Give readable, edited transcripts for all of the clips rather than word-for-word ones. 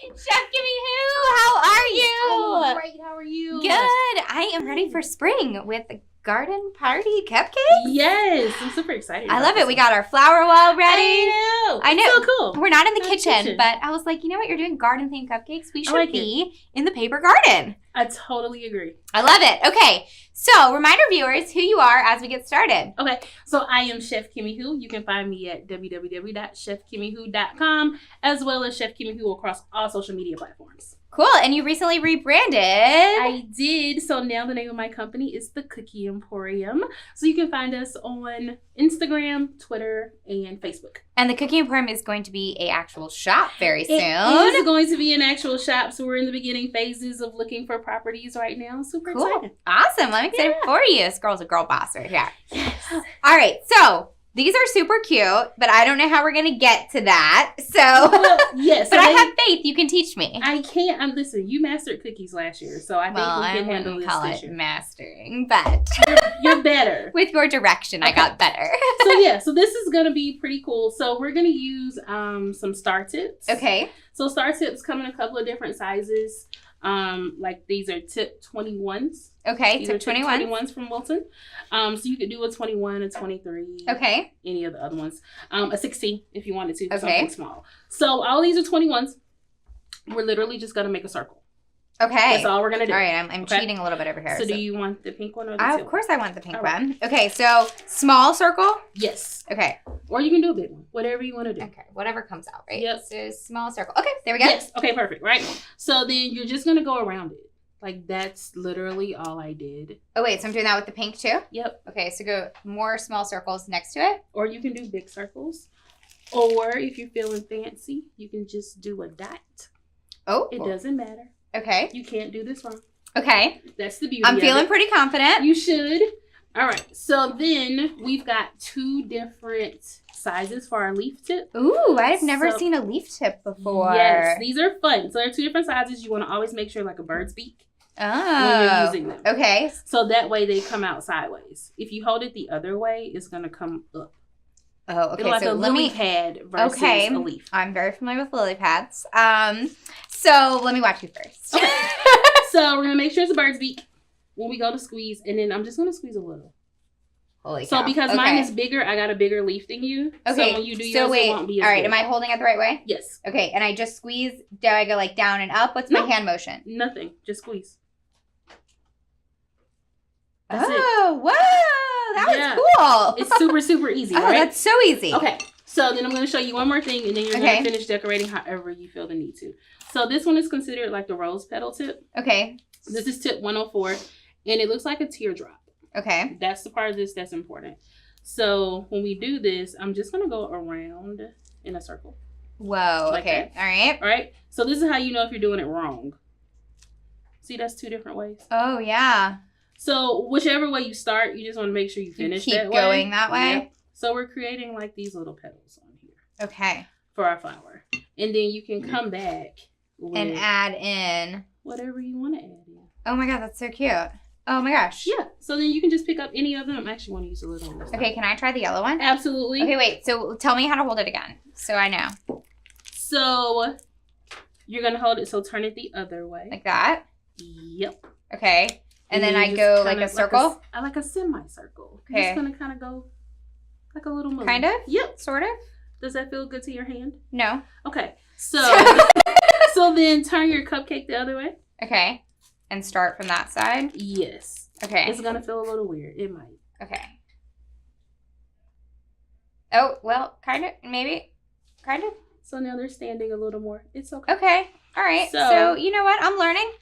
Chef Kimihou, how are you? I'm great. How are you? Good. I am ready for spring with garden party cupcakes. Yes, I'm super excited. I love it. We got our flower wall ready. I know. It's so cool. We're not in the Not kitchen, but I was like, you know what? You're doing garden themed cupcakes. We should be in the paper garden. I totally agree. I love it. Okay, so remind our viewers who you are as we get started. Okay, so I am Chef Kimihou. You can find me at www.chefkimihou.com as well as Chef Kimihou across all social media platforms. Cool, and you recently rebranded. I did. So now the name of my company is The Cookie Emporium. So you can find us on Instagram, Twitter, and Facebook. And the Cookie Emporium is going to be an actual shop very soon. It is going to be an actual shop. So we're in the beginning phases of looking for properties right now. Super excited. Awesome. I'm excited for you. This girl's a girl boss right here. Yes. All right. So these are super cute, but I don't know how we're going to get to that. So, yes. but I have faith you can teach me. I can't. Listen, you mastered cookies last year, so I think we can handle this this year. Mastering, but you're better. With your direction, I got better. So this is going to be pretty cool. So we're going to use some star tips. Okay. So star tips come in a couple of different sizes. Like these are tip 21s. Okay, these tip are tip 21s from Wilton. So you could do a 21, a 23. Okay. Any of the other ones. A 16 if you wanted to. Okay. Something small. So all these are 21s. We're literally just going to make a circle. Okay. That's all we're going to do. All right, I'm cheating a little bit over here. So do you want the pink one or the teal? Of course I want the pink one. Okay, so small circle? Yes. Okay. Or you can do a big one. Whatever you want to do. Okay, whatever comes out, right? Yep. So small circle. Okay, there we go. Yes. Okay, perfect, right? So then you're just going to go around it. Like, that's literally all I did. Oh, wait, so I'm doing that with the pink too? Yep. Okay, so go more small circles next to it. Or you can do big circles. Or if you're feeling fancy, you can just do a dot. Oh. It doesn't matter. Okay. You can't do this wrong. Okay. That's the beauty I'm feeling pretty confident. You should. All right. So then we've got two different sizes for our leaf tip. Ooh, I've never seen a leaf tip before. Yes, these are fun. So there are two different sizes. You want to always make sure like a bird's beak when you're using them. Okay. So that way they come out sideways. If you hold it the other way, it's going to come up. Oh, okay. It's like so a lily pad versus a leaf. I'm very familiar with lily pads. So let me watch you first. Okay. So we're going to make sure it's a bird's beak when we go to squeeze. And then I'm just going to squeeze a little. Holy cow. So because mine is bigger, I got a bigger leaf than you. Okay. So when you do yours, it won't be as all right. big. Am I holding it the right way? Yes. Okay. And I just squeeze. Do I go like down and up? What's my hand motion? Nothing. Just squeeze. That's it. Whoa. That was cool. It's super, super easy, right? That's so easy. Okay. So then I'm going to show you one more thing, and then you're going to finish decorating however you feel the need to. So this one is considered like the rose petal tip. Okay. This is tip 104, and it looks like a teardrop. Okay. That's the part of this that's important. So when we do this, I'm just going to go around in a circle. Whoa. Like okay. that. All right. All right. So this is how you know if you're doing it wrong. See, that's two different ways. Oh, yeah. So whichever way you start, you just want to make sure you finish that way. Keep going that way? Yep. So we're creating like these little petals on here. Okay. For our flower. And then you can come back and add in whatever you want to add in. Oh my God, that's so cute. Oh my gosh. Yeah. So then you can just pick up any of them. I actually want to use a little one. Okay, can I try the yellow one? Absolutely. Okay, wait. So tell me how to hold it again so I know. So you're going to hold it. So turn it the other way. Like that? Yep. Okay. And then I go like a circle? I like a semicircle. Okay. You're just going to kind of go like a little moon. Kind of? Yep. Sort of? Does that feel good to your hand? No. Okay. So so then turn your cupcake the other way. Okay. And start from that side? Yes. Okay. It's going to feel a little weird. It might. Okay. Oh, well, kind of. Maybe. Kind of. So now they're standing a little more. It's okay. Okay. All right. So you know what? I'm learning.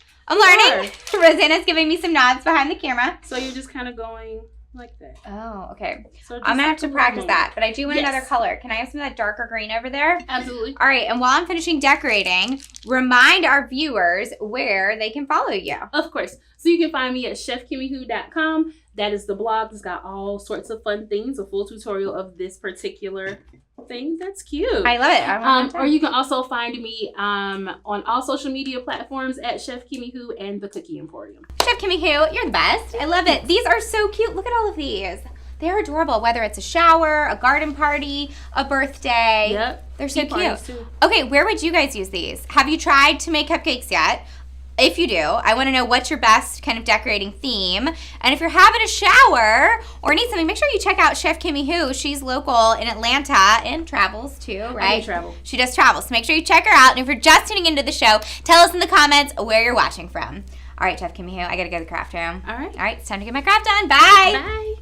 Rosanna's giving me some nods behind the camera. So you're just kind of going like that. Oh, okay. So I'm going to have to practice that, but I do want another color. Can I have some of that darker green over there? Absolutely. All right. And while I'm finishing decorating, remind our viewers where they can follow you. Of course. So you can find me at chefkimihou.com. That is the blog. It's got all sorts of fun things, a full tutorial of this particular thing. That's cute. I love it. Or you can also find me on all social media platforms at Chef Kimihou and The Cookie Emporium. Chef Kimihou, you're the best. I love it. These are so cute. Look at all of these. They're adorable, whether it's a shower, a garden party, a birthday. Yep. They're so cute. Too. Okay, where would you guys use these? Have you tried to make cupcakes yet? If you do, I want to know what's your best kind of decorating theme. And if you're having a shower or need something, make sure you check out Chef Kimihou. She's local in Atlanta and travels too, right? I travel. She does travel. So make sure you check her out. And if you're just tuning into the show, tell us in the comments where you're watching from. All right, Chef Kimihou, I got to go to the craft room. All right. All right, it's time to get my craft done. Bye. Bye.